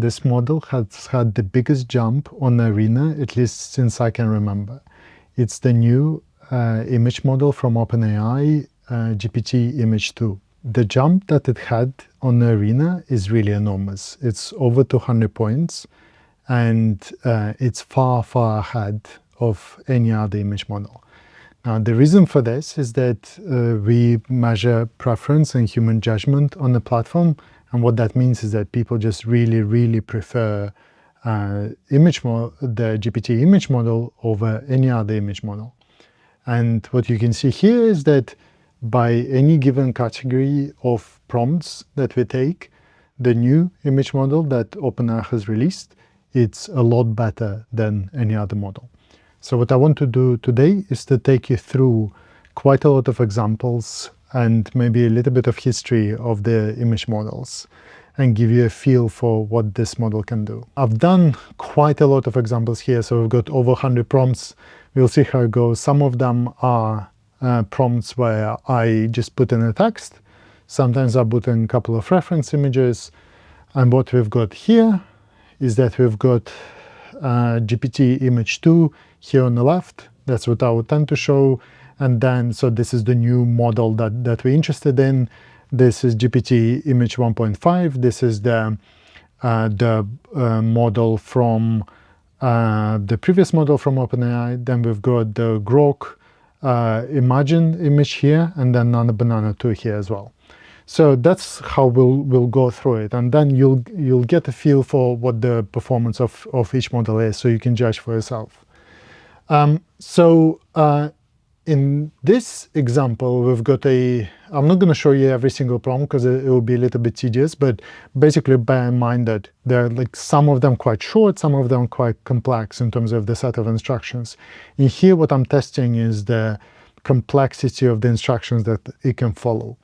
this model has had the biggest jump on Arena, at least since I can remember. It's the new image model from OpenAI, GPT Image 2. The jump that it had on Arena is really enormous. It's over 200 points, and it's far, far ahead of any other image model. Now, the reason for this is that we measure preference and human judgment on the platform, and what that means is that people just really, really prefer the GPT image model over any other image model. And what you can see here is that by any given category of prompts that we take, the new image model that OpenAI has released, it's a lot better than any other model. So what I want to do today is to take you through quite a lot of examples and maybe a little bit of history of the image models and give you a feel for what this model can do. I've done quite a lot of examples here, so we've got over 100 prompts. We'll see how it goes. Some of them are prompts where I just put in a text. Sometimes I put in a couple of reference images. And what we've got here is that we've got GPT Image 2 here on the left. That's what I would tend to show. And then, so this is the new model that we're interested in. This is GPT Image 1.5. This is the model from the previous model from OpenAI. Then we've got the Grok Imagine image here, and then Nano Banana 2 here as well. So that's how we'll go through it, and then you'll get a feel for what the performance of each model is, so you can judge for yourself. In this example, we've got I'm not going to show you every single prompt because it will be a little bit tedious, but basically bear in mind that there are some of them quite short, some of them quite complex in terms of the set of instructions. In here, what I'm testing is the complexity of the instructions that it can follow.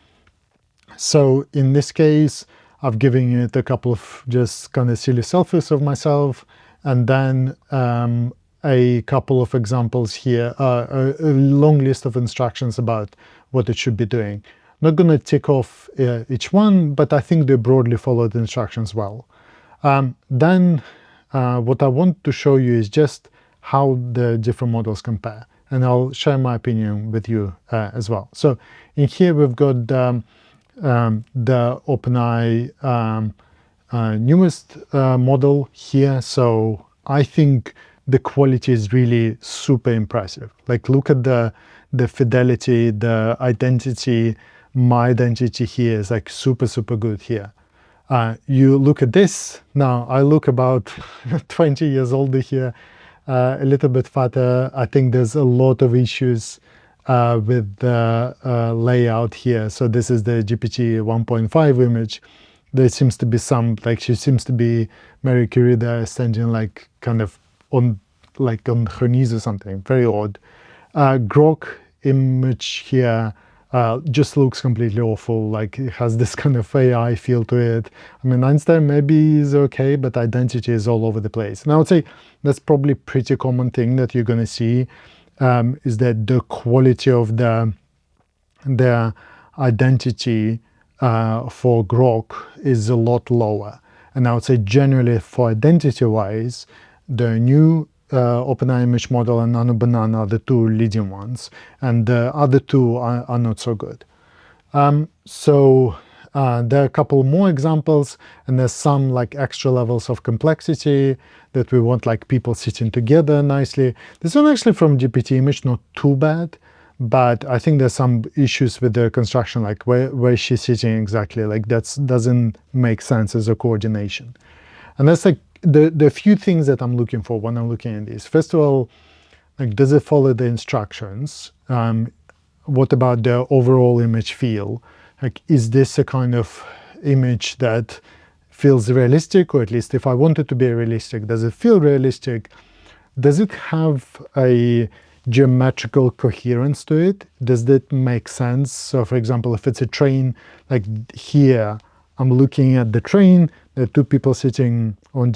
So in this case, I've given it a couple of just kind of silly selfies of myself, and then a couple of examples here, a long list of instructions about what it should be doing. I'm not going to tick off each one, but I think they broadly follow the instructions well. Then what I want to show you is just how the different models compare, and I'll share my opinion with you as well. So in here we've got the OpenAI newest model here. So I think the quality is really super impressive. Like, look at the fidelity, the identity. My identity here is like super, super good here. You look at this. Now, I look about 20 years older here, a little bit fatter. I think there's a lot of issues with the layout here. So this is the GPT 1.5 image. There seems to be some, like, she seems to be Marie Curie there, standing like kind of on her knees or something. Very odd. Grok image here just looks completely awful. Like, it has this kind of AI feel to it. I mean, Einstein maybe is okay, but identity is all over the place. And I would say that's probably a pretty common thing that you're going to see, is that the quality of the identity for Grok is a lot lower. And I would say generally for identity-wise, the new OpenAI image model and Nano Banana are the two leading ones, and the other two are not so good. There are a couple more examples, and there's some like extra levels of complexity that we want, like people sitting together nicely. This one actually from GPT image, not too bad, but I think there's some issues with the construction, like where she's sitting exactly, like that doesn't make sense as a coordination. And that's like the few things that I'm looking for when I'm looking at this. First of all, like, does it follow the instructions? What about the overall image feel? Like, is this a kind of image that feels realistic, or at least if I want it to be realistic, does it feel realistic? Does it have a geometrical coherence to it? Does that make sense? So for example, if it's a train, like here, I'm looking at the train, there are two people sitting on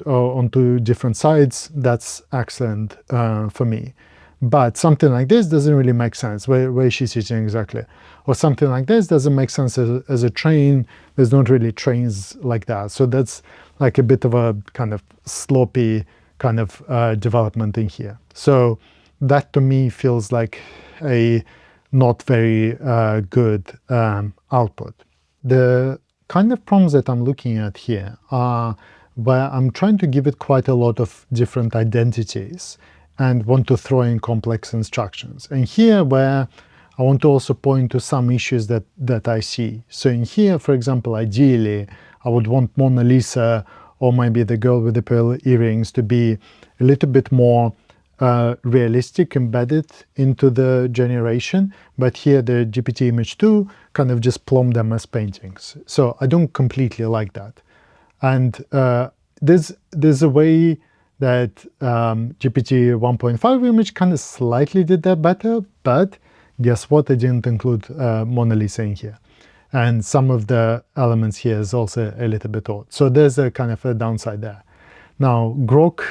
onto different sides. That's excellent for me. But something like this doesn't really make sense. Where is she sitting exactly? Or something like this doesn't make sense as a train. There's not really trains like that. So that's like a bit of a kind of sloppy kind of development in here. So that to me feels like a not very good output. The kind of prompts that I'm looking at here are where I'm trying to give it quite a lot of different identities and want to throw in complex instructions. And here where I want to also point to some issues that I see. So in here, for example, ideally, I would want Mona Lisa or maybe the girl with the pearl earrings to be a little bit more realistic, embedded into the generation. But here the GPT Image 2 kind of just plumb them as paintings. So I don't completely like that. And there's a way that GPT 1.5 image kind of slightly did that better, but guess what? I didn't include Mona Lisa in here. And some of the elements here is also a little bit odd. So there's a kind of a downside there. Now, Grok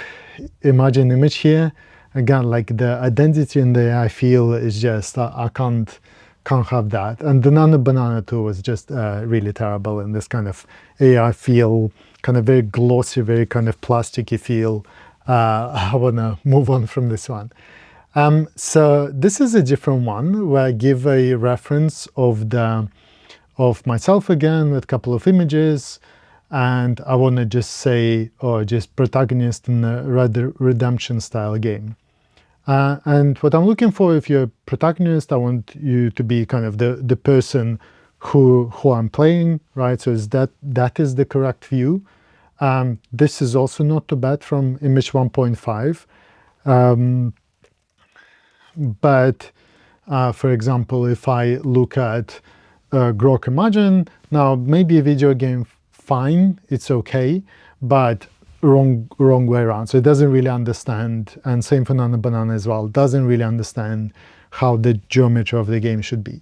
Imagine image here, again, like the identity in the AI feel is just, I can't have that. And the Nano Banana too was just really terrible in this kind of AI feel, kind of very glossy, very kind of plasticky feel. I want to move on from this one. So this is a different one where I give a reference of myself again with a couple of images, and I want to just say, or just protagonist in a redemption style game. And what I'm looking for, if you're a protagonist, I want you to be kind of the person who I'm playing, right? So that is the correct view. This is also not too bad from image 1.5. But for example, if I look at Grok Imagine, now maybe a video game, fine, it's okay, but wrong way around. So it doesn't really understand, and same for Nano Banana as well, doesn't really understand how the geometry of the game should be.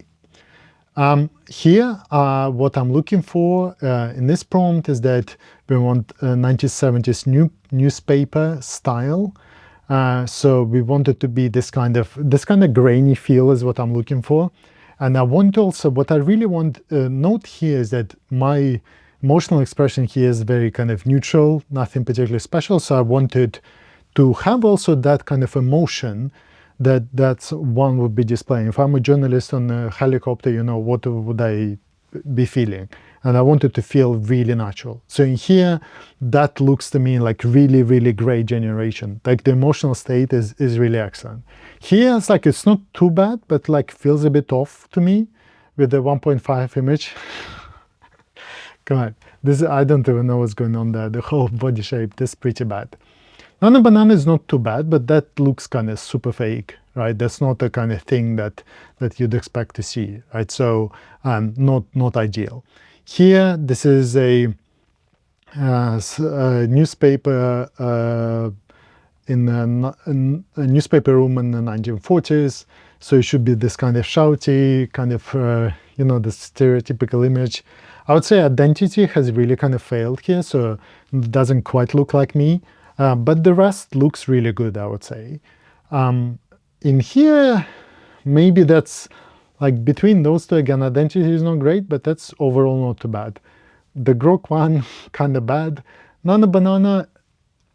Here, what I'm looking for in this prompt is that we want a 1970s newspaper style. So we want it to be this kind of grainy feel is what I'm looking for. And I want also, what I really want note here is that my emotional expression here is very kind of neutral, nothing particularly special. So I wanted to have also that kind of emotion that's one would be displaying. If I'm a journalist on a helicopter, you know, what would I be feeling? And I wanted to feel really natural. So in here, that looks to me like really, really great generation. Like the emotional state is really excellent. Here, it's like, it's not too bad, but like feels a bit off to me with the 1.5 image. Come on, I don't even know what's going on there. The whole body shape is pretty bad. Nano Banana is not too bad, but that looks kind of super fake, right? That's not the kind of thing that you'd expect to see, right? So not ideal. Here, this is a newspaper in a newspaper room in the 1940s. So it should be this kind of shouty, kind of, you know, the stereotypical image. I would say identity has really kind of failed here, so it doesn't quite look like me. But the rest looks really good, I would say. In here, maybe that's like between those two, again, identity is not great, but that's overall not too bad. The Grok one, kind of bad. Nano Banana,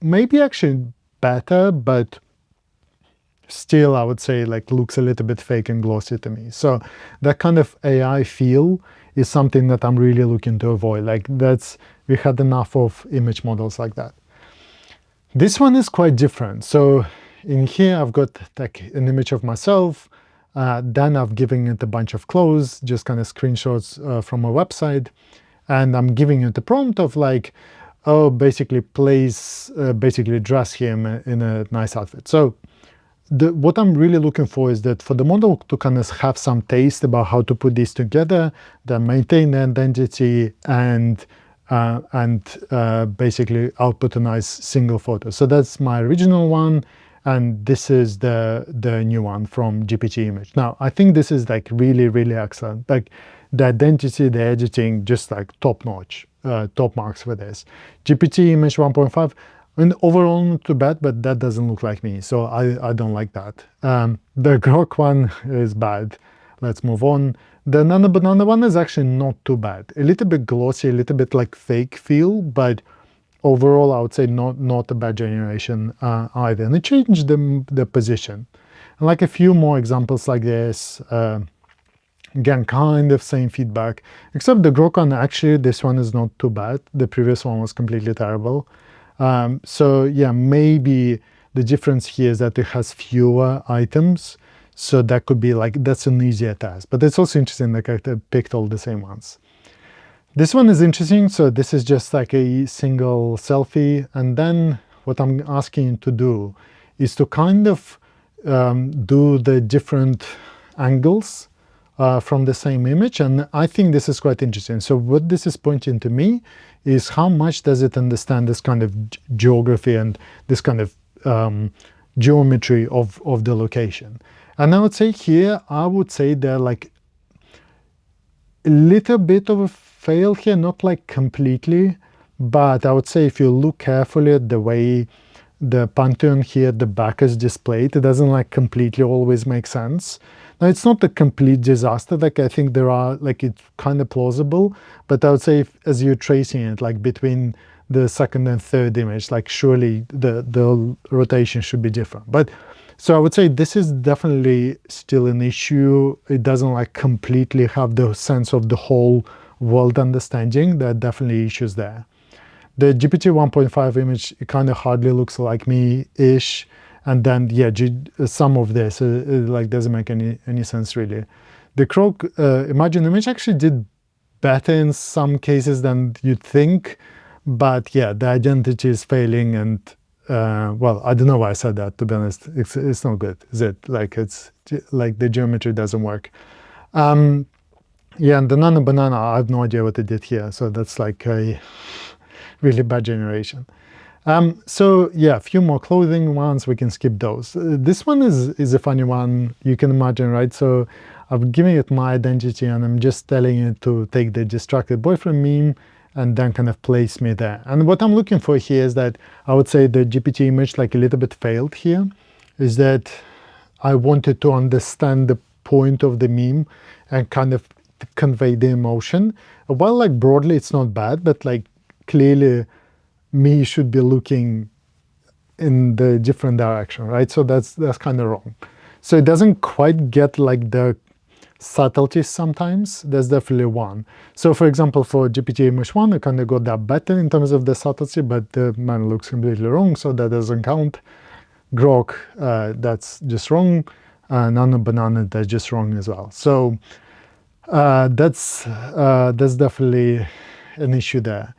maybe actually better, but still, I would say, like, looks a little bit fake and glossy to me. So that kind of AI feel is something that I'm really looking to avoid. Like, we had enough of image models like that. This one is quite different. So in here, I've got like an image of myself. Then I've given it a bunch of clothes, just kind of screenshots from a website. And I'm giving it a prompt of like, oh, basically basically dress him in a nice outfit. So what I'm really looking for is that for the model to kind of have some taste about how to put these together, then maintain the identity and basically output a nice single photo. So that's my original one, and this is the new one from GPT Image. Now, I think this is like really, really excellent. Like the identity, the editing, just like top notch, top marks for this. GPT Image 1.5, And overall not too bad, but that doesn't look like me, so I don't like that. The Grok one is bad. Let's move on. The Nano Banana one is actually not too bad. A little bit glossy, a little bit like fake feel, but overall I would say not a bad generation either. And it changed the position. And like a few more examples like this, again, kind of same feedback, except the Grok one, actually, this one is not too bad. The previous one was completely terrible. So yeah, maybe the difference here is that it has fewer items. So that could be like, that's an easier task. But it's also interesting that I picked all the same ones. This one is interesting. So this is just like a single selfie. And then what I'm asking you to do is to kind of do the different angles from the same image. And I think this is quite interesting. So what this is pointing to me is how much does it understand this kind of geography and this kind of geometry of the location. And I would say here, I would say they're like a little bit of a fail here, not like completely, but I would say if you look carefully at the way the Pantheon here, the back is displayed, it doesn't like completely always make sense. Now, it's not a complete disaster. Like, I think there are, like, it's kind of plausible, but I would say as you're tracing it, like between the second and third image, like surely the rotation should be different. But so I would say this is definitely still an issue. It doesn't like completely have the sense of the whole world understanding. There are definitely issues there. The GPT 1.5 image, it kind of hardly looks like me-ish. And then, yeah, some of this like doesn't make any sense really. The Grok Imagine image actually did better in some cases than you'd think, but yeah, the identity is failing, and well, I don't know why I said that. To be honest, it's not good, is it? Like it's like the geometry doesn't work. Yeah, and the Nano Banana, I have no idea what it did here, so that's like a really bad generation. So yeah, a few more clothing ones, we can skip those. This one is a funny one, you can imagine, right? So I'm giving it my identity and I'm just telling it to take the distracted boyfriend meme and then kind of place me there. And what I'm looking for here is that I would say the GPT image like a little bit failed here, is that I wanted to understand the point of the meme and kind of convey the emotion. Well, like broadly, it's not bad, but like clearly me should be looking in the different direction, right? So that's kind of wrong. So it doesn't quite get like the subtleties sometimes. There's definitely one. So for example, for GPT Image 1, I kind of got that better in terms of the subtlety, but the man looks completely wrong, so that doesn't count. Grok, that's just wrong. Nano Banana, that's just wrong as well. So that's definitely an issue there.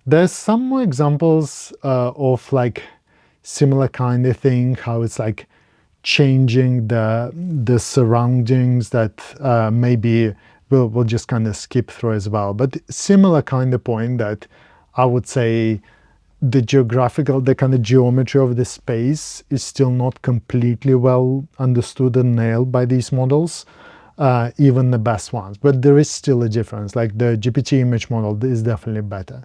There's some more examples of like similar kind of thing, how it's like changing the surroundings that maybe we'll just kind of skip through as well. But similar kind of point that I would say the kind of geometry of the space is still not completely well understood and nailed by these models, even the best ones. But there is still a difference. Like the GPT image model is definitely better.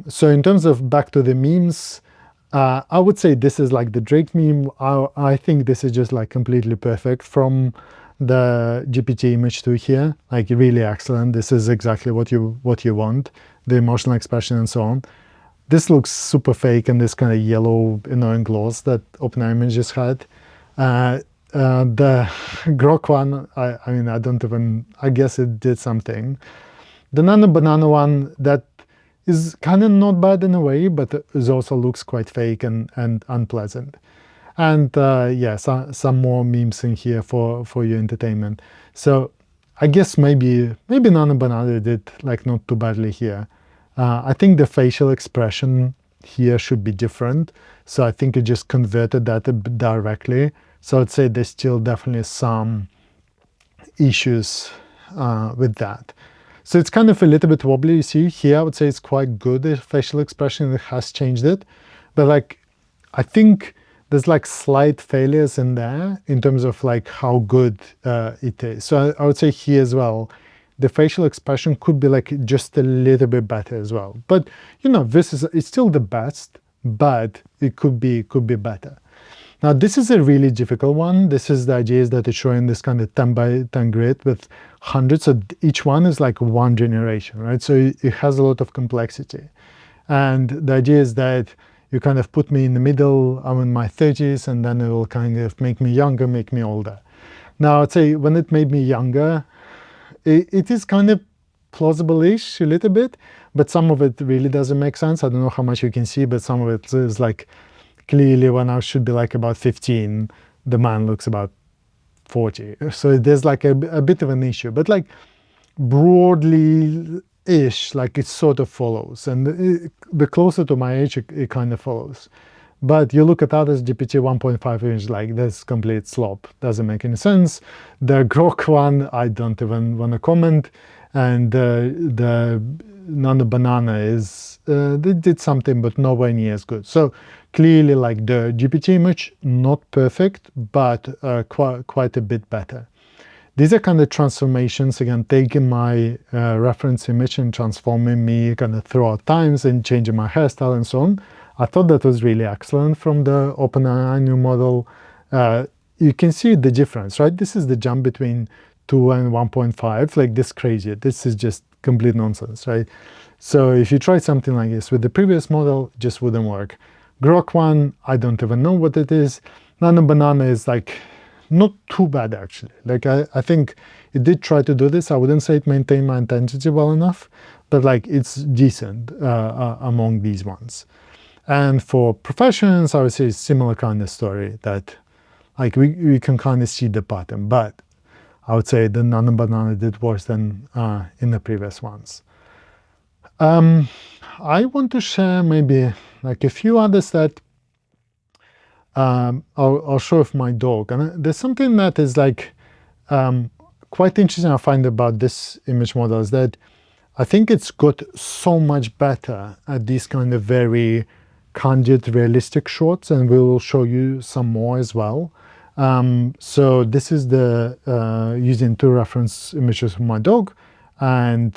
So in terms of back to the memes, I would say this is like the Drake meme. I think this is just like completely perfect from the GPT image 2 here. Like really excellent. This is exactly what you want, the emotional expression and so on. This looks super fake and this kind of yellow annoying gloss that OpenAI Image just had. The Grok one, I mean, I guess it did something. The Nano Banana one, that is kind of not bad in a way, but it also looks quite fake and unpleasant. And yeah, some more memes in here for your entertainment. So I guess maybe Nano Banana did like not too badly here. I think the facial expression here should be different. So I think it just converted that directly. So I'd say there's still definitely some issues with that. So it's kind of a little bit wobbly. You see here, I would say it's quite good, the facial expression. It has changed it. But like, I think there's like slight failures in there in terms of like how good it is. So I would say here as well, the facial expression could be like just a little bit better as well. But you know, it's still the best. but it could be better. Now, this is a really difficult one. This is the idea is that it's showing this kind of 10 by 10 grid with hundreds. So each one is like one generation, right? So it has a lot of complexity. And the idea is that you kind of put me in the middle, I'm in my 30s, and then it will kind of make me younger, make me older. Now, I'd say when it made me younger, it is kind of plausible-ish a little bit, but some of it really doesn't make sense. I don't know how much you can see, but some of it is like, clearly when I should be like about 15, the man looks about 40. So there's like a bit of an issue, but like broadly-ish, like it sort of follows. And the closer to my age, it kind of follows. But you look at others, GPT 1.5 image, like this complete slop. Doesn't make any sense. The Grok one, I don't even want to comment. And the Nano Banana is, they did something, but nowhere near as good. So clearly, like the GPT image, not perfect, but quite a bit better. These are kind of transformations, again, taking my reference image and transforming me kind of throughout times and changing my hairstyle and so on. I thought that was really excellent from the OpenAI new model. You can see the difference, right? This is the jump between 2 and 1.5, like this crazy. This is just complete nonsense, right? So if you try something like this with the previous model, it just wouldn't work. Grok 1, I don't even know what it is. Nano Banana is like not too bad, actually. Like I think it did try to do this. I wouldn't say it maintained my intensity well enough, but like it's decent among these ones. And for professions, I would say similar kind of story that like we can kind of see the pattern, but I would say the Nano Banana did worse than in the previous ones. I want to share maybe like a few others that I'll show with my dog. And there's something that is like quite interesting I find about this image model is that I think it's got so much better at these kind of very candid, realistic shots, and we will show you some more as well. So this is the using two reference images from my dog, and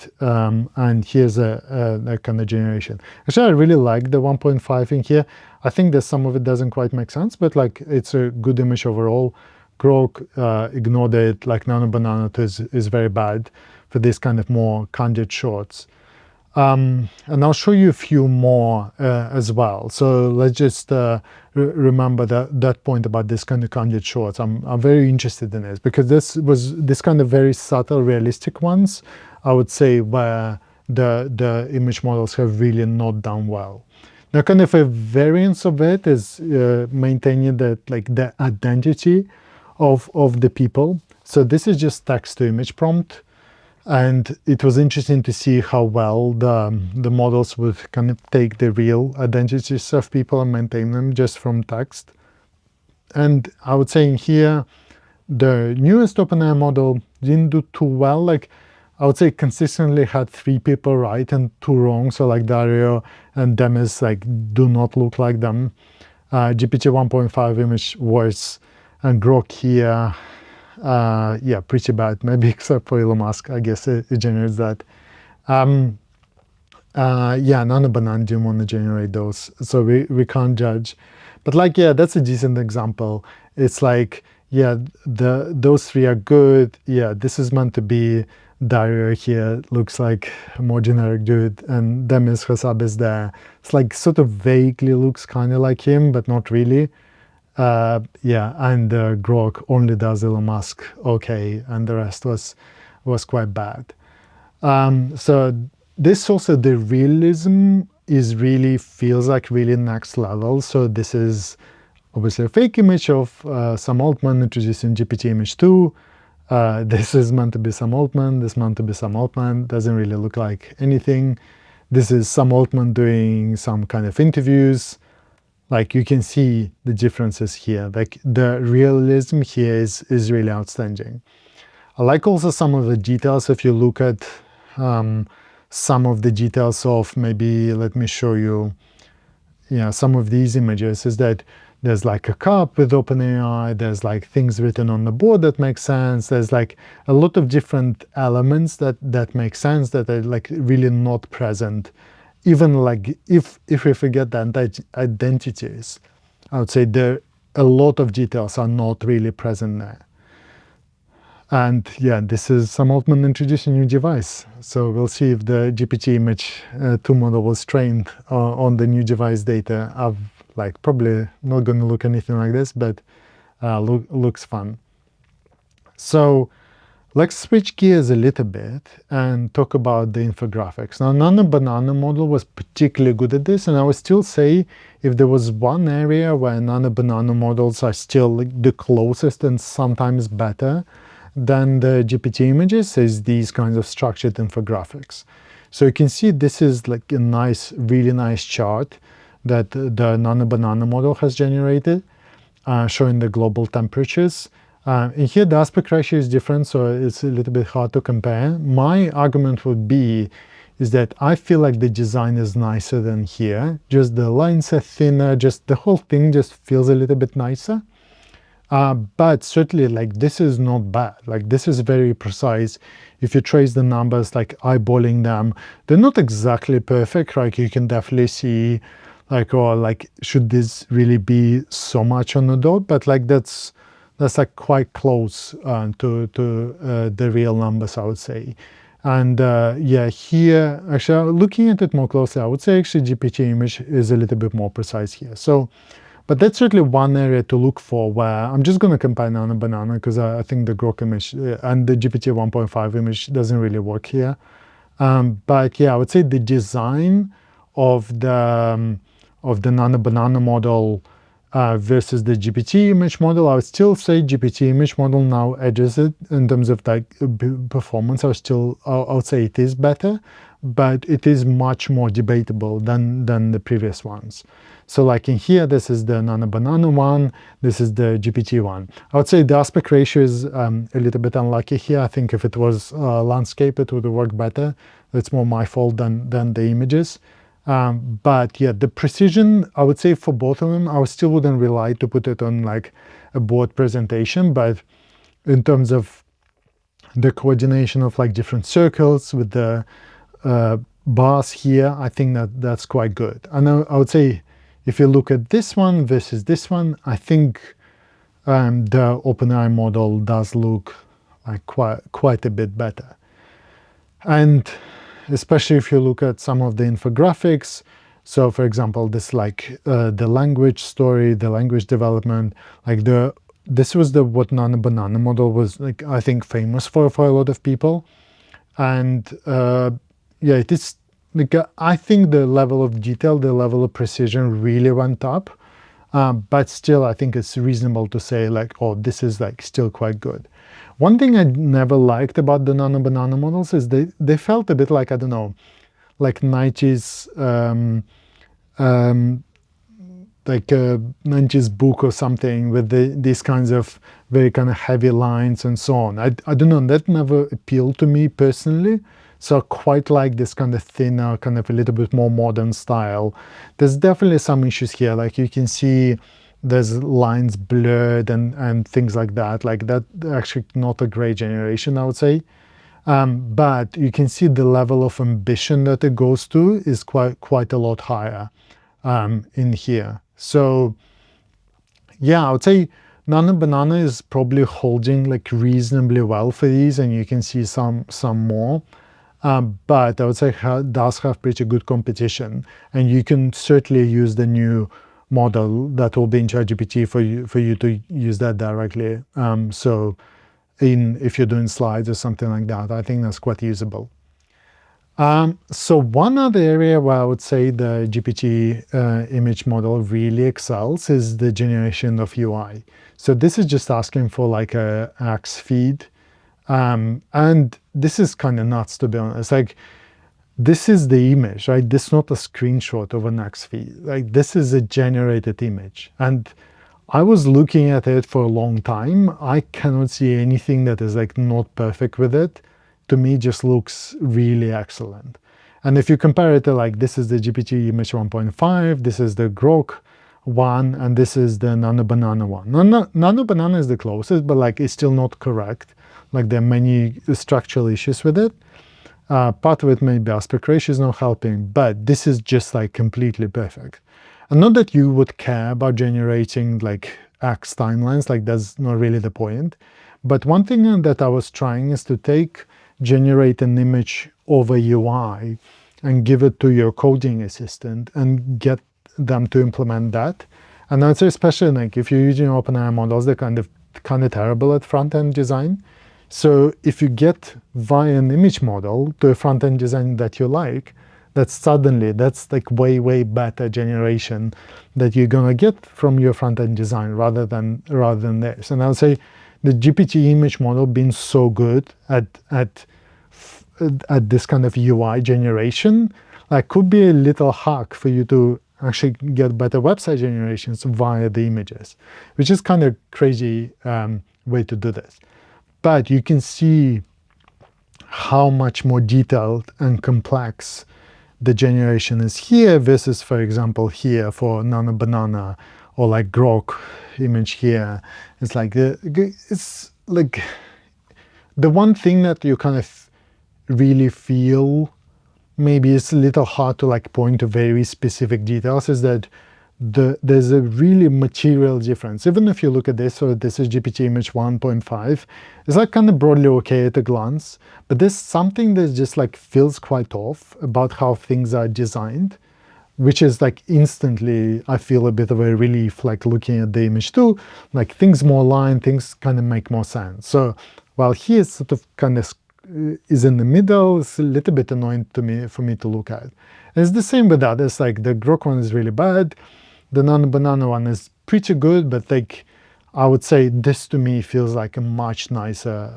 here's a kind of generation. Actually, I really like the 1.5 in here. I think that some of it doesn't quite make sense, but like it's a good image overall. Grok ignored it. Like Nano Banana is very bad for this kind of more candid shots. And I'll show you a few more as well. So let's just remember that point about this kind of candid shots. I'm very interested in this because this kind of very subtle, realistic ones, I would say, where the image models have really not done well. Now, kind of a variance of it is maintaining the identity of the people. So this is just text to image prompt. And it was interesting to see how well the models would kind of take the real identities of people and maintain them just from text. And I would say in here, the newest OpenAI model didn't do too well. Like I would say consistently had 3 people right and 2 wrong. So like Dario and Demis like do not look like them. GPT 1.5 image worse, and Grok here, yeah, pretty bad, maybe except for Elon Musk. I guess it generates that. Yeah, Nano Banana didn't want to generate those, so we can't judge. But like, yeah, that's a decent example. It's like, yeah, those 3 are good. Yeah, this is meant to be Dario here. Looks like a more generic dude, and Demis Hassab is there. It's like sort of vaguely looks kind of like him, but not really. Yeah, and Grok only does Elon Musk okay, and the rest was quite bad. So this also, the realism is really feels like really next level. So this is obviously a fake image of some Altman introduced in GPT Image 2. This is meant to be some Altman, this is meant to be some Altman, doesn't really look like anything. This is some Altman doing some kind of interviews. Like you can see the differences here. Like the realism here is really outstanding. I like also some of the details. If you look at some of the details of maybe, let me show you, yeah, some of these images is that there's like a cup with OpenAI, there's like things written on the board that make sense. There's like a lot of different elements that make sense that are like really not present even like if we forget the identities, I would say a lot of details are not really present there. And yeah, this is Sam Altman introducing a new device. So we'll see if the GPT Image 2 model was trained on the new device data. I've like probably not going to look anything like this, but looks fun. So let's switch gears a little bit and talk about the infographics. Now, Nano Banana model was particularly good at this, and I would still say if there was one area where Nano Banana models are still like the closest and sometimes better than the GPT images, is these kinds of structured infographics. So you can see this is like a nice, really nice chart that the Nano Banana model has generated, showing the global temperatures. And here the aspect ratio is different, so it's a little bit hard to compare. My argument would be is that I feel like the design is nicer than here. Just the lines are thinner, just the whole thing just feels a little bit nicer. But certainly, like, this is not bad. Like, this is very precise. If you trace the numbers, like eyeballing them, they're not exactly perfect. Like, you can definitely see, like, or like, should this really be so much on the dot? But like, that's like quite close to the real numbers, I would say. And yeah, here, actually, looking at it more closely, I would say actually GPT image is a little bit more precise here. So. But that's certainly one area to look for where I'm just going to compare Nano Banana because I think the Grok image and the GPT 1.5 image doesn't really work here. But yeah, I would say the design of the Nano Banana model versus the GPT image model, I would still say GPT image model now edges it in terms of like performance. I would say it is better, but it is much more debatable than the previous ones. So like in here, this is the Nano Banana one, this is the GPT one. I would say the aspect ratio is a little bit unlucky here. I think if it was landscape, it would work better. It's more my fault than the images. But yeah, the precision, I would say for both of them, I still wouldn't rely to put it on like a board presentation, but in terms of the coordination of like different circles with the bars here, I think that's quite good. And I would say if you look at this one versus this one, I think the OpenAI model does look like quite a bit better. And especially if you look at some of the infographics. So for example, this like the language story, the language development, like this was what Nano Banana model was like, I think famous for a lot of people. And yeah, it is like, I think the level of detail, the level of precision really went up. But still, I think it's reasonable to say like, oh, this is like still quite good. One thing I never liked about the Nano Banana models is they felt a bit like, I don't know, like 90s, like a 90s book or something with these kinds of very kind of heavy lines and so on. I don't know, that never appealed to me personally. So I quite like this kind of thinner, kind of a little bit more modern style. There's definitely some issues here. Like you can see there's lines blurred and things like that. Like that actually not a great generation, I would say. But you can see the level of ambition that it goes to is quite a lot higher in here. So yeah, I would say Nano Banana is probably holding like reasonably well for these, and you can see some more. But I would say it does have pretty good competition, and you can certainly use the new model that will be in ChatGPT for you to use that directly. So if you're doing slides or something like that, I think that's quite usable. So one other area where I would say the GPT image model really excels is the generation of UI. So this is just asking for like a Axe feed. And this is kind of nuts, to be honest. Like, this is the image, right? This is not a screenshot of an Axe feed. Like, this is a generated image. And I was looking at it for a long time. I cannot see anything that is like not perfect with it. To me, it just looks really excellent. And if you compare it to like, this is the GPT image 1.5, this is the Grok one, and this is the Nano Banana one. Nano Banana is the closest, but like it's still not correct. Like there are many structural issues with it. Part of it may be aspect ratio is not helping, but this is just like completely perfect. And not that you would care about generating like X timelines, like that's not really the point. But one thing that I was trying is to generate an image over UI and give it to your coding assistant and get them to implement that. And I'd say especially like if you're using OpenAI models, they're kind of terrible at front-end design. So if you get via an image model to a front-end design that you like, that's like way better generation that you're gonna get from your front-end design rather than this. And I would say the GPT image model being so good at this kind of UI generation, like could be a little hack for you to actually get better website generations via the images, which is kind of crazy way to do this. But you can see how much more detailed and complex the generation is here versus, for example, here for Nano Banana or like Grok Image here. It's like the one thing that you kind of really feel maybe it's a little hard to like point to very specific details is that there's a really material difference. Even if you look at this, so this is GPT Image 1.5, it's like kind of broadly okay at a glance, but there's something that just like feels quite off about how things are designed, which is like instantly I feel a bit of a relief like looking at the image too, like things more aligned, things kind of make more sense. So while here it's sort of kind of is in the middle, it's a little bit annoying for me to look at. And it's the same with others, like the Grok one is really bad. The Nano Banana one is pretty good, but like I would say this to me feels like a much nicer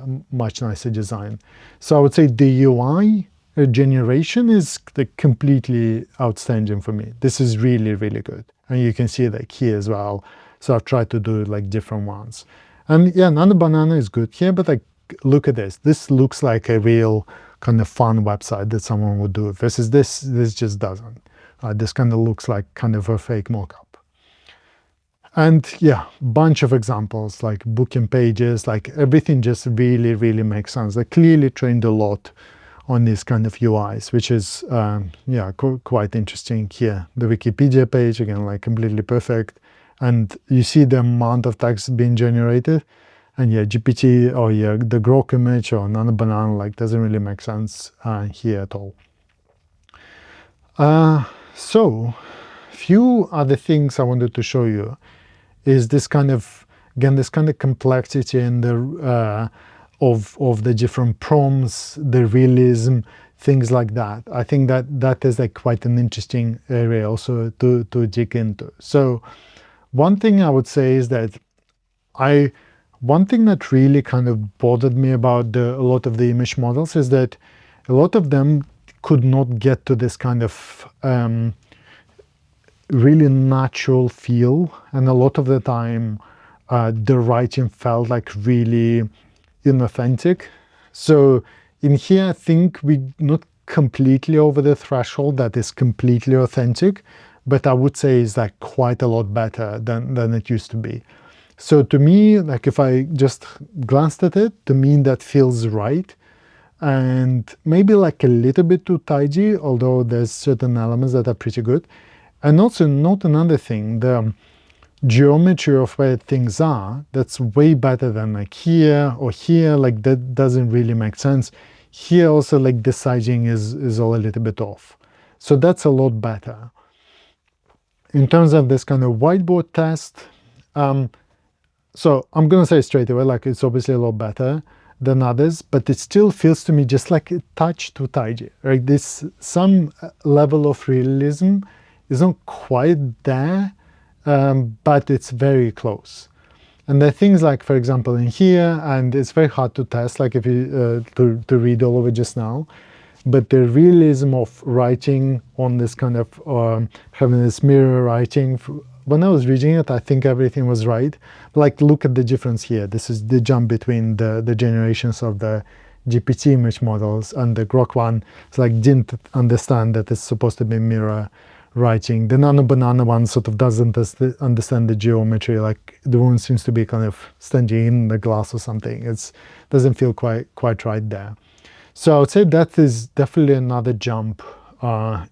design. So I would say the UI generation is like completely outstanding for me. This is really good, and you can see like here as well. So I've tried to do like different ones, and yeah, Nano Banana is good here, but like look at this. This looks like a real kind of fun website that someone would do. Versus this just doesn't. This kind of looks like kind of a fake mockup. And yeah, bunch of examples like booking pages, like everything just really makes sense. They clearly trained a lot on these kind of UIs, which is yeah, quite interesting here. The Wikipedia page, again, like completely perfect. And you see the amount of text being generated. And yeah, GPT or yeah, the Grok image or Nano Banana like doesn't really make sense here at all. So few other things I wanted to show you is this kind of, again, this kind of complexity in the of the different prompts, the realism, things like that. I think that is like quite an interesting area also to dig into. So one thing I would say is that one thing that really kind of bothered me about a lot of the image models is that a lot of them could not get to this kind of really natural feel, and a lot of the time the writing felt like really inauthentic. So in here I think we're not completely over the threshold that is completely authentic, but I would say it's like quite a lot better than it used to be. So to me, like if I just glanced at it, to me that feels right. And maybe like a little bit too tidy, although there's certain elements that are pretty good. And also note another thing, the geometry of where things are, that's way better than like here or here, like that doesn't really make sense. Here also like the sizing is all a little bit off. So that's a lot better. In terms of this kind of whiteboard test, so I'm gonna say straight away, like it's obviously a lot better than others, but it still feels to me just like a touch too tidy. Right? This some level of realism is not quite there, but it's very close. And there are things like, for example, in here, and it's very hard to test, like if you to read all of it just now, but the realism of writing on this kind of having this mirror writing. When I was reading it, I think everything was right. Like, look at the difference here. This is the jump between the generations of the GPT image models and the Grok one. It's like didn't understand that it's supposed to be mirror writing. The Nano Banana one sort of doesn't understand the geometry. Like the woman seems to be kind of standing in the glass or something. It doesn't feel quite right there. So I would say that is definitely another jump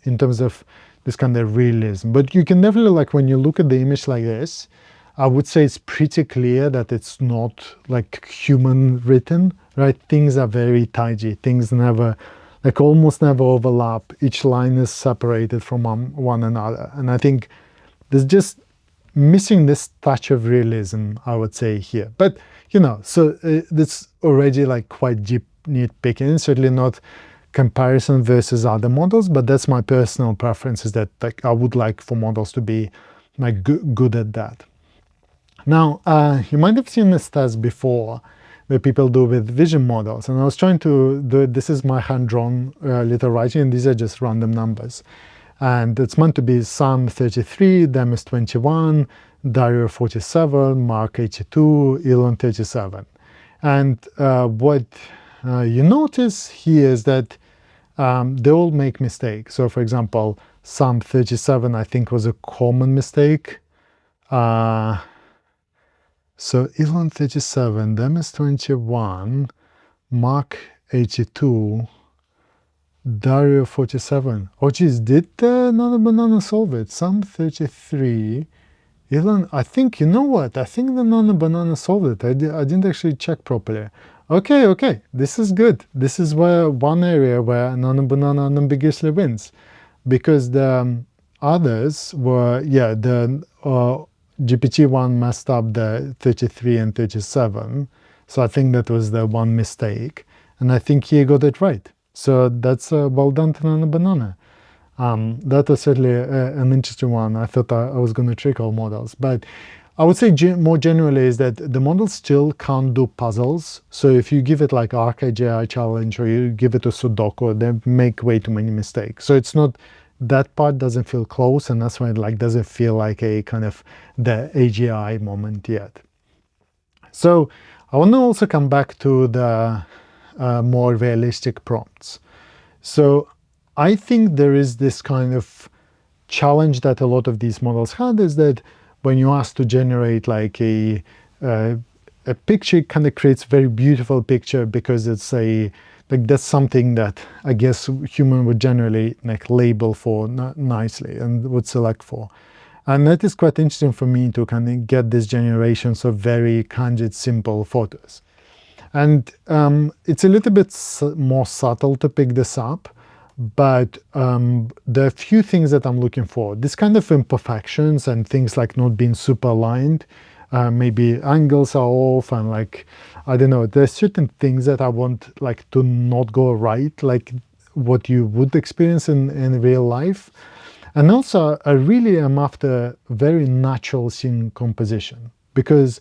in terms of this kind of realism. But you can definitely, like, when you look at the image like this, I would say it's pretty clear that it's not like human written, right? Things are very tidy. Things never, like, almost never overlap. Each line is separated from one another. And I think there's just missing this touch of realism, I would say, here. But, you know, so it's already like quite deep nitpicking, certainly not comparison versus other models, but that's my personal preference, is that, like, I would like for models to be like good at that. Now, you might have seen this test before that people do with vision models, and I was trying to do it. This is my hand-drawn little writing, and these are just random numbers. And it's meant to be Sam 33, Demis 21, Dario 47, Mark 82, Elon 37. And what you notice here is that they all make mistakes. So, for example, Sam 37, I think, was a common mistake. So Elon 37, Demis 21, Mark 82, Dario 47. Oh geez, did Nano Banana solve it? Sam 33, Elon, I think, you know what? I think the Nano Banana solved it. I didn't actually check properly. Okay, this is good. This is where one area where Nano Banana unambiguously wins. Because the others were, yeah, the GPT-1 messed up the 33 and 37. So I think that was the one mistake. And I think he got it right. So that's well done to Nano Banana. That was certainly an interesting one. I thought I was going to trick all models. But I would say more generally is that the model still can't do puzzles. So if you give it like ArcAGI challenge, or you give it a Sudoku, they make way too many mistakes. So it's not, that part doesn't feel close, and that's why it like doesn't feel like a kind of the AGI moment yet. So I want to also come back to the more realistic prompts. So I think there is this kind of challenge that a lot of these models had, is that when you ask to generate like a picture, it kind of creates a very beautiful picture because it's like that's something that I guess human would generally like label for nicely and would select for. And that is quite interesting for me to kind of get these generations of very candid, simple photos. And it's a little bit more subtle to pick this up, but there are a few things that I'm looking for. This kind of imperfections and things like not being super aligned, maybe angles are off, and like, I don't know, there's certain things that I want like to not go right, like what you would experience in real life. And also I really am after very natural scene composition, because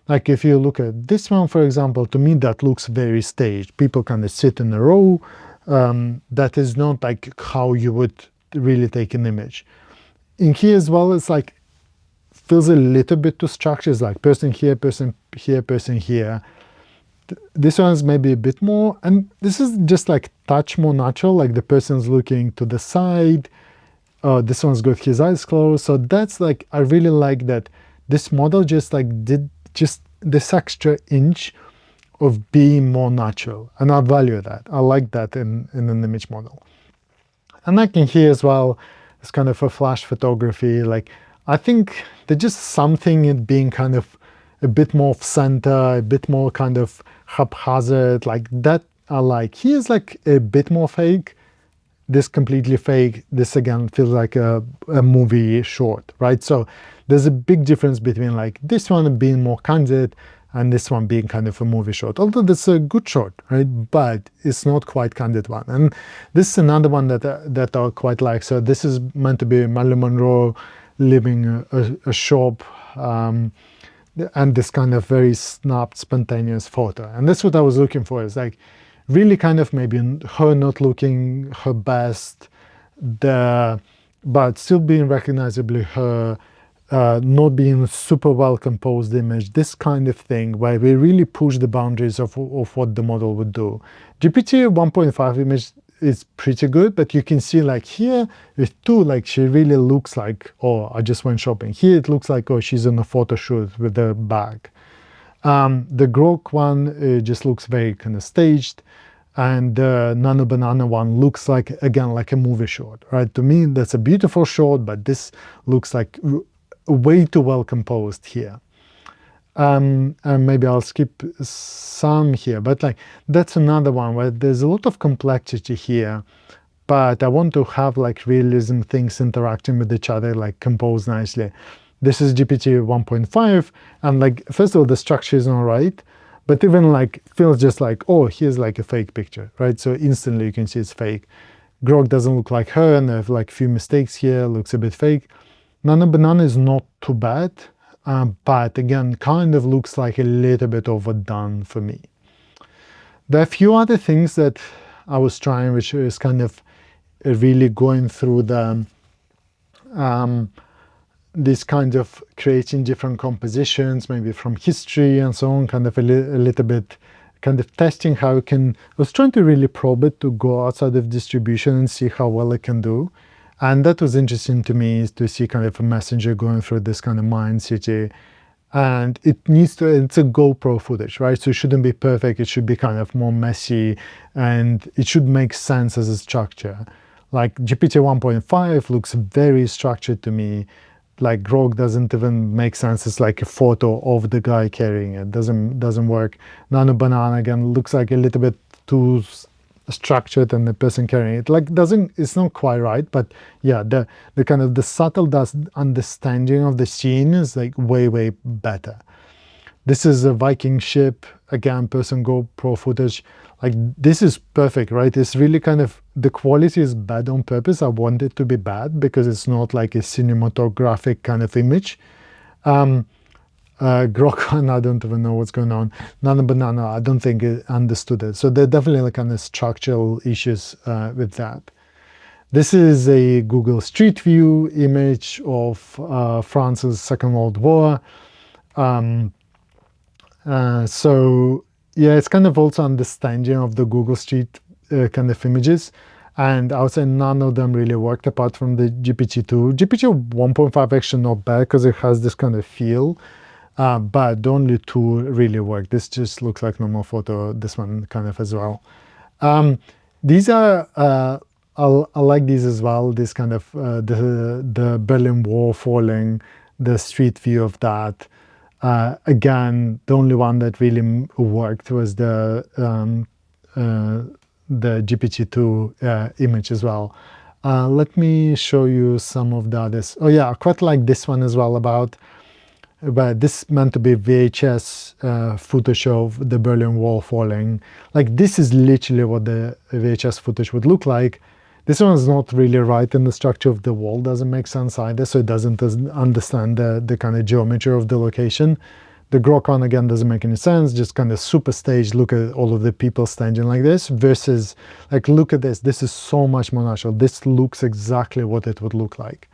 like if you look at this one, for example, to me that looks very staged. People kind of sit in a row. That is not like how you would really take an image. In here as well, it's like feels a little bit too structured. It's like person here, person here, person here. This one's maybe a bit more, and this is just like touch more natural, like the person's looking to the side. This one's got his eyes closed. So that's like, I really like that this model just like did just this extra inch of being more natural, and I value that. I like that in an image model. And like in here as well, it's kind of a flash photography. Like I think there's just something in being kind of a bit more off center, a bit more kind of haphazard, like that I like. Here's like a bit more fake. This completely fake. This again feels like a movie short, right? So there's a big difference between like this one being more candid and this one being kind of a movie shot. Although that's a good shot, right? But it's not quite candid one. And this is another one that I quite like. So this is meant to be Marilyn Monroe leaving a shop, and this kind of very snapped, spontaneous photo. And that's what I was looking for, is like really kind of maybe her not looking her best, but still being recognizably her, not being a super well composed image, this kind of thing where we really push the boundaries of what the model would do. GPT 1.5 image is pretty good, but you can see like here with 2, like she really looks like, oh, I just went shopping. Here it looks like, oh, she's on a photo shoot with a bag. The Grok one just looks very kind of staged. And the Nano Banana one looks like, again, like a movie shot, right? To me, that's a beautiful shot, but this looks like way too well composed here. And maybe I'll skip some here, but like that's another one where there's a lot of complexity here, but I want to have like realism things interacting with each other, like composed nicely. This is GPT 1.5, and like, first of all, the structure is all right, but even like feels just like, oh, here's like a fake picture, right? So instantly you can see it's fake. Grok doesn't look like her, and there are like a few mistakes here, looks a bit fake. Nano Banana is not too bad, but again, kind of looks like a little bit overdone for me. There are a few other things that I was trying, which is kind of really going through the this kind of creating different compositions, maybe from history and so on, kind of a little bit kind of testing how it can. I was trying to really probe it to go outside of distribution and see how well it can do. And that was interesting to me, is to see kind of a messenger going through this kind of mind city. And it needs to, it's a GoPro footage, right? So it shouldn't be perfect. It should be kind of more messy, and it should make sense as a structure. Like GPT 1.5 looks very structured to me. Like Grok doesn't even make sense. It's like a photo of the guy carrying it. Doesn't work. Nano Banana again looks like a little bit too structured, and the person carrying it like it's not quite right. But yeah, the kind of the subtle understanding of the scene is like way better. This is a Viking ship, again, person GoPro footage. Like this is perfect, right? It's really kind of, the quality is bad on purpose. I want it to be bad because it's not like a cinematographic kind of image. Grok, and I don't even know what's going on. Nano Banana, I don't think it understood it. So there are definitely like kind of structural issues with that. This is a Google Street View image of France's Second World War. So yeah, it's kind of also understanding of the Google Street kind of images. And I would say none of them really worked apart from the GPT-2. GPT 1.5 actually not bad because it has this kind of feel, but only two really work. This just looks like normal photo, this one kind of as well. These are, I like these as well, this kind of the Berlin Wall falling, the street view of that. Again, the only one that really worked was the GPT-2 image as well. Let me show you some of the others. Oh yeah, I quite like this one as well but this meant to be VHS footage of the Berlin Wall falling. Like this is literally what the VHS footage would look like. This one is not really right, and the structure of the wall doesn't make sense either, so it doesn't understand the kind of geometry of the location. The Grok one, again, doesn't make any sense, just kind of super staged. Look at all of the people standing like this versus, like, look at this. This is so much more natural. This looks exactly what it would look like.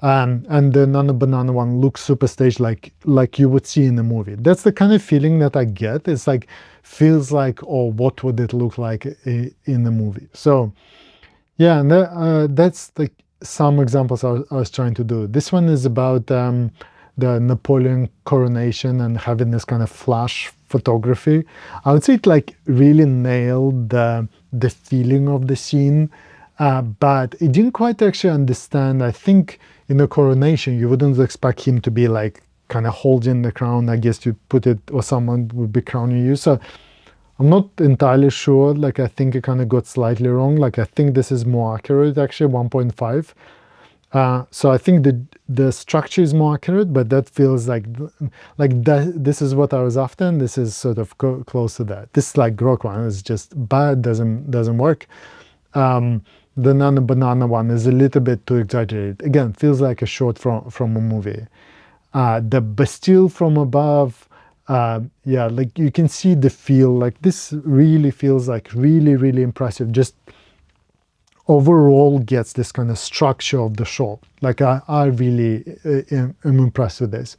And the Nano Banana one looks super staged, like you would see in a movie. That's the kind of feeling that I get. It's like, feels like, oh, what would it look like in the movie? So yeah, and that's like some examples I was trying to do. This one is about the Napoleon coronation and having this kind of flash photography. I would say it like really nailed the feeling of the scene, but it didn't quite actually understand. I think in a coronation, you wouldn't expect him to be like kind of holding the crown. I guess you put it, or someone would be crowning you. So I'm not entirely sure. Like, I think it kind of got slightly wrong. Like, I think this is more accurate, actually, 1.5. So I think the structure is more accurate, but that feels like that. This is what I was after, and this is sort of close to that. This like Grok one is just bad, doesn't work. The Nano Banana one is a little bit too exaggerated. Again, feels like a shot from a movie. The Bastille from above, yeah, like you can see the feel. Like this really feels like really impressive. Just overall gets this kind of structure of the shot. Like I really am impressed with this.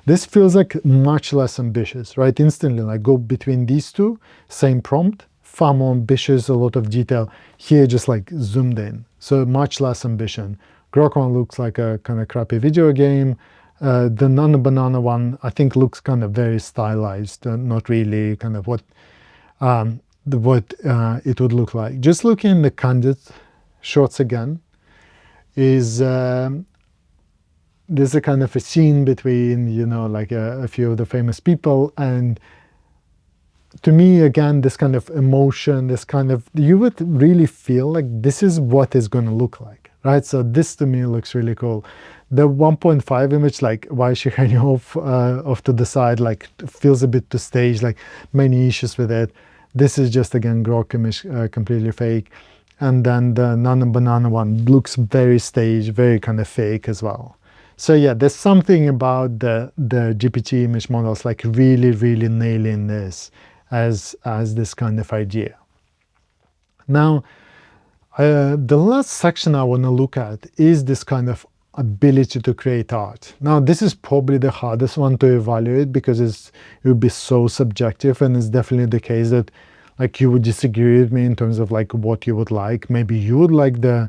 This feels like much less ambitious, right? Instantly, like go between these two, same prompt, far more ambitious, a lot of detail. Here, just like zoomed in, so much less ambition. Grok one looks like a kind of crappy video game. The Nano Banana one, I think, looks kind of very stylized, not really kind of what. what it would look like. Just looking in the Candid shots again, is there's a kind of a scene between, you know, like a few of the famous people, and to me, again, this kind of emotion, this kind of, you would really feel like this is what it's going to look like, right? So this to me looks really cool. The 1.5 image, like why is she hanging off to the side, like feels a bit too staged, like many issues with it. This is just, again, Grok Image, completely fake. And then the Nano Banana one looks very staged, very kind of fake as well. So yeah, there's something about the GPT image models, like really, really nailing this as this kind of idea. Now, the last section I want to look at is this kind of ability to create art. Now, this is probably the hardest one to evaluate because it would be so subjective, and it's definitely the case that like you would disagree with me in terms of like what you would like. Maybe you would like the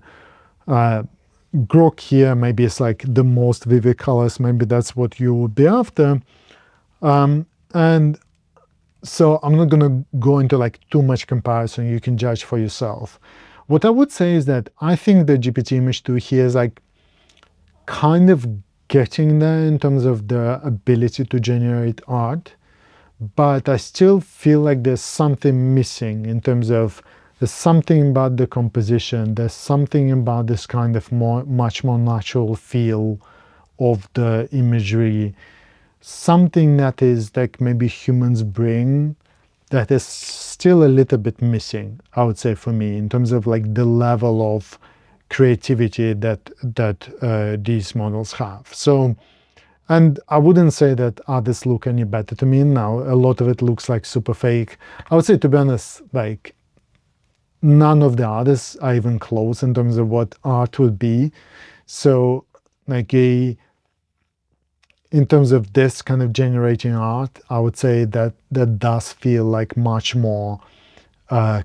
Grok here, maybe it's like the most vivid colors, maybe that's what you would be after. And so I'm not going to go into like too much comparison. You can judge for yourself. What I would say is that I think the GPT Image 2 here is like kind of getting there in terms of the ability to generate art, but I still feel like there's something missing in terms of there's something about the composition, there's something about this kind of much more natural feel of the imagery, something that is like maybe humans bring that is still a little bit missing, I would say, for me, in terms of like the level of creativity that these models have. So, and I wouldn't say that others look any better to me now. A lot of it looks like super fake. I would say, to be honest, like none of the others are even close in terms of what art would be. So like in terms of this kind of generating art, I would say that that does feel like much more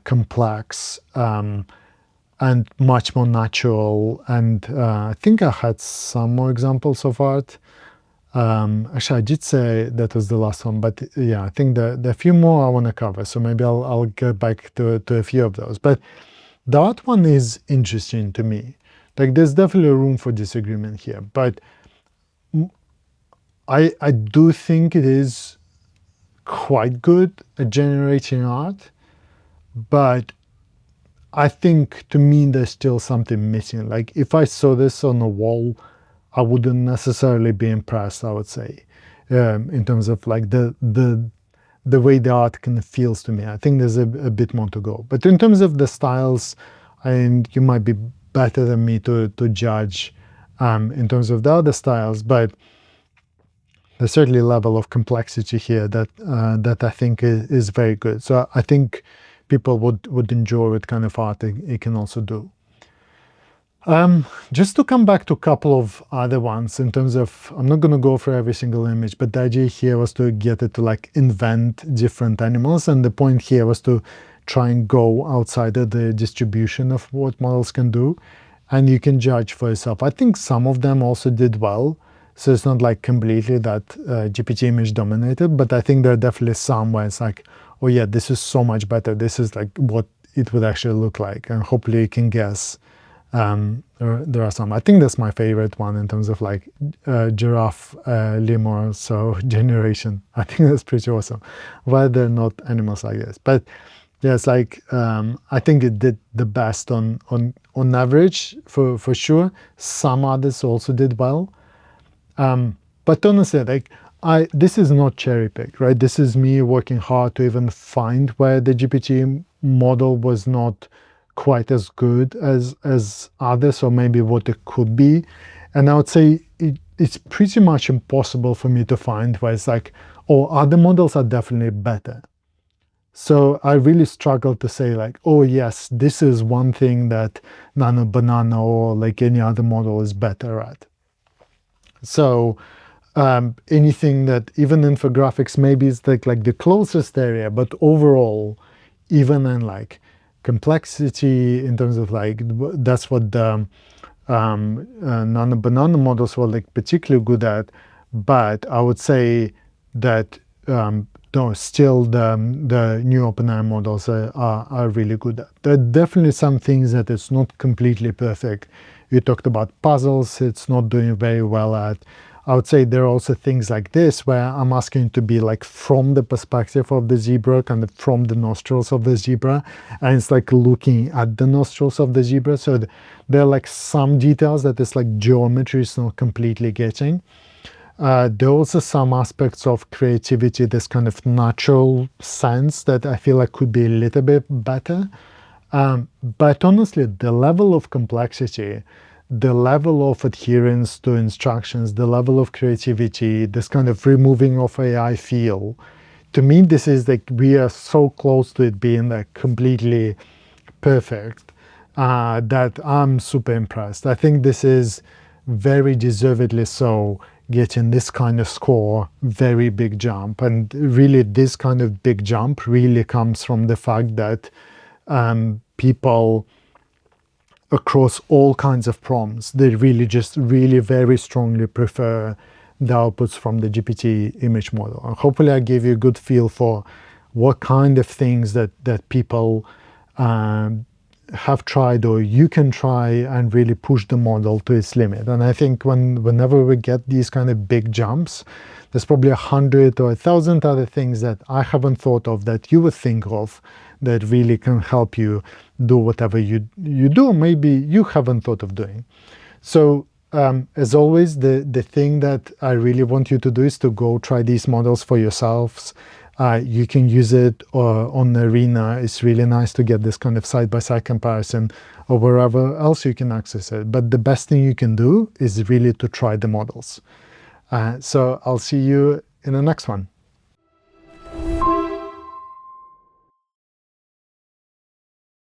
complex and much more natural. And I think I had some more examples of art. Actually, I did say that was the last one, but yeah, I think there are a few more I want to cover. So maybe I'll get back to a few of those. But the art one is interesting to me. Like there's definitely room for disagreement here, but I do think it is quite good at generating art, but I think to me there's still something missing. Like if I saw this on a wall, I wouldn't necessarily be impressed, I would say, in terms of like the way the art kind of feels to me. I think there's a bit more to go. But in terms of the styles, and you might be better than me to judge in terms of the other styles, but there's certainly a level of complexity here that I think is very good. So I think people would enjoy what kind of art it can also do. Just to come back to a couple of other ones in terms of, I'm not going to go for every single image, but the idea here was to get it to like invent different animals. And the point here was to try and go outside of the distribution of what models can do. And you can judge for yourself. I think some of them also did well. So it's not like completely that GPT image dominated, but I think there are definitely some where it's like, oh yeah, this is so much better. This is like what it would actually look like. And hopefully you can guess. There are some. I think that's my favorite one in terms of like giraffe, lemur, so generation. I think that's pretty awesome. Why they're not animals like this. But yeah, it's like, I think it did the best on average for sure. Some others also did well. But honestly, like this is not cherry picked, right? This is me working hard to even find where the GPT model was not quite as good as others, or maybe what it could be. And I would say it's pretty much impossible for me to find where it's like, oh, other models are definitely better. So I really struggle to say like, oh yes, this is one thing that Nano Banana or like any other model is better at. So anything that, even infographics, maybe is like the closest area, but overall, even in like complexity in terms of like, that's what the Nano Banana models were like particularly good at. But I would say that no, still the new OpenAI models are really good. There are definitely some things that it's not completely perfect. You talked about puzzles, it's not doing very well at. I would say there are also things like this where I'm asking to be like from the perspective of the zebra, kind of from the nostrils of the zebra, and it's like looking at the nostrils of the zebra. So there are like some details that it's like geometry is not completely getting. There are also some aspects of creativity, this kind of natural sense that I feel like could be a little bit better. But honestly, the level of complexity, the level of adherence to instructions, the level of creativity, this kind of removing of AI feel, to me, this is like we are so close to it being like completely perfect that I'm super impressed. I think this is very deservedly so, getting this kind of score, very big jump. And really, this kind of big jump really comes from the fact that people across all kinds of prompts, they really just really very strongly prefer the outputs from the GPT image model. And hopefully I gave you a good feel for what kind of things that people have tried or you can try and really push the model to its limit. And I think whenever we get these kind of big jumps, there's probably 100 or 1,000 other things that I haven't thought of that you would think of that really can help you do whatever you do, maybe you haven't thought of doing. So as always, the thing that I really want you to do is to go try these models for yourselves. You can use it on Arena. It's really nice to get this kind of side-by-side comparison or wherever else you can access it. But the best thing you can do is really to try the models. So I'll see you in the next one.